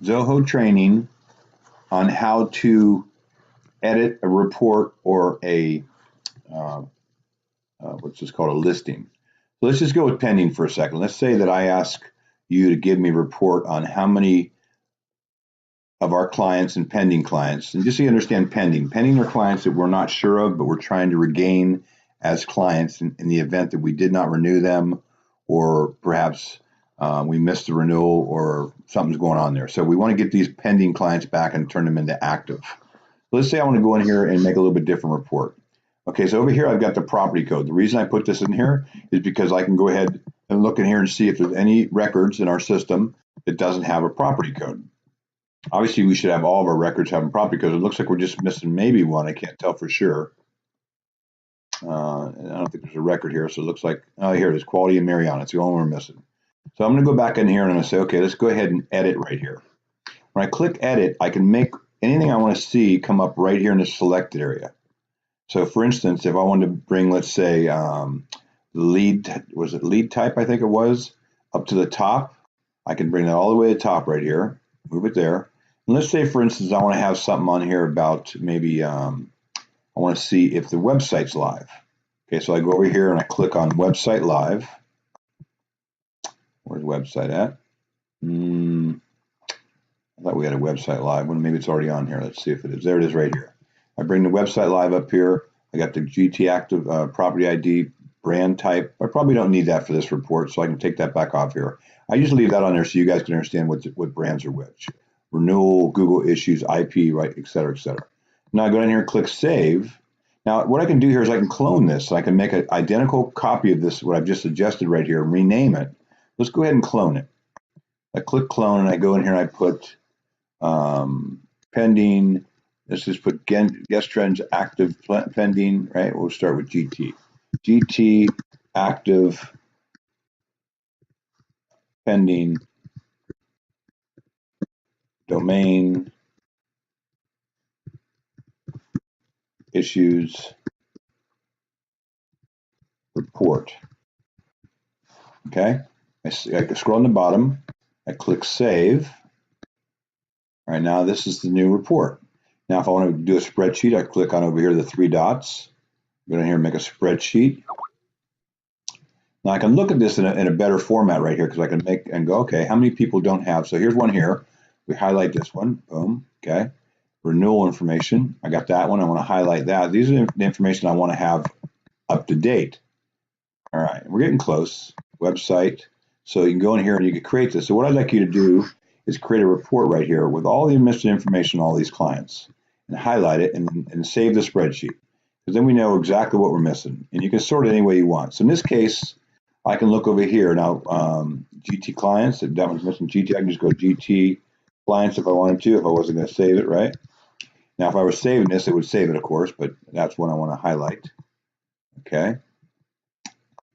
ZOHO training on how to edit a report or a what's this called, a listing. So let's just go with pending for a second. Let's say that I ask you to give me a report on how many of our clients and pending clients, and just so you understand, pending are clients that we're not sure of, but we're trying to regain as clients in the event that we did not renew them, or perhaps we missed the renewal, or something's going on there. So we want to get these pending clients back and turn them into active. Let's say I want to go in here and make a little bit different report. Okay, so over here I've got the property code. The reason I put this in here is because I can go ahead and look in here and see if there's any records in our system that doesn't have a property code. Obviously, we should have all of our records having property codes. It looks like we're just missing maybe one. I can't tell for sure. I don't think there's a record here, so it looks like, oh, here it is, Quality and Mariana. It's the only one we're missing. So I'm going to go back in here and I'm going to say, okay, let's go ahead and edit right here. When I click edit, I can make anything I want to see come up right here in the selected area. So for instance, if I wanted to bring, let's say, lead, was it lead type, I think it was, up to the top, I can bring that all the way to the top right here, move it there. And let's say, for instance, I want to have something on here about maybe I want to see if the website's live. Okay, so I go over here and I click on Website Live. Where's website at? I thought we had a website live. Well, maybe it's already on here. Let's see if it is. There it is right here. I bring the website live up here. I got the GT active property ID, brand type. I probably don't need that for this report, so I can take that back off here. I usually leave that on there so you guys can understand what brands are which. Renewal, Google issues, IP, right, et cetera, et cetera. Now I go down here and click Save. Now what I can do here is I can clone this. So I can make an identical copy of this, what I've just suggested right here, and rename it. Let's go ahead and clone it. I click Clone, and I go in here and I put pending. Let's just put guest trends active pending, right? We'll start with GT. GT active pending domain issues report. Okay, I scroll on the bottom, I click Save. All right, now this is the new report. Now if I want to do a spreadsheet, I click on over here the three dots, go down here and make a spreadsheet. Now I can look at this in a better format right here, because I can make and go, okay, how many people don't have? So here's one here. We highlight this one, boom, okay. Renewal information, I got that one, I want to highlight that. These are the information I want to have up to date. All right, we're getting close. Website, so you can go in here and you can create this. So what I'd like you to do is create a report right here with all the missing information on all these clients, and highlight it and save the spreadsheet, because then we know exactly what we're missing, and you can sort it any way you want. So in this case, I can look over here now, GT clients, if that one's missing GT, I can just go GT clients if I wanted to, if I wasn't going to save it, right? Now if I were saving this, it would save it, of course, but that's one I want to highlight. Okay.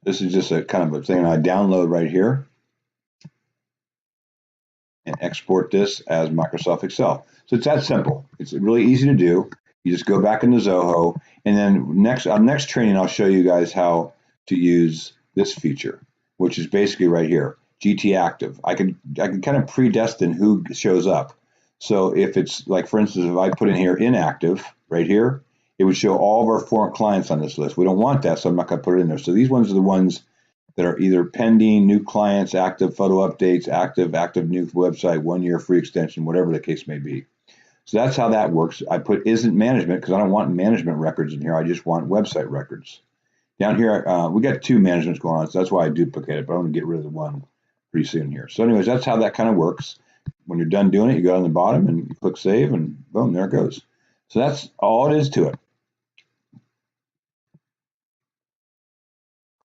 This is just a kind of a thing I download right here and export this as Microsoft Excel. So it's that simple. It's really easy to do. You just go back into ZOHO, and then on next training, I'll show you guys how to use this feature, which is basically right here, GT active. I can kind of predestine who shows up. So if it's like, for instance, if I put in here inactive right here, it would show all of our foreign clients on this list. We don't want that, so I'm not going to put it in there. So these ones are the ones that are either pending, new clients, active photo updates, active new website, 1 year free extension, whatever the case may be. So that's how that works. I put isn't management because I don't want management records in here. I just want website records. Down here, we got two managements going on, so that's why I duplicate it, but I'm going to get rid of the one pretty soon here. So anyways, that's how that kind of works. When you're done doing it, you go on the bottom and you click Save, and boom, there it goes. So that's all it is to it.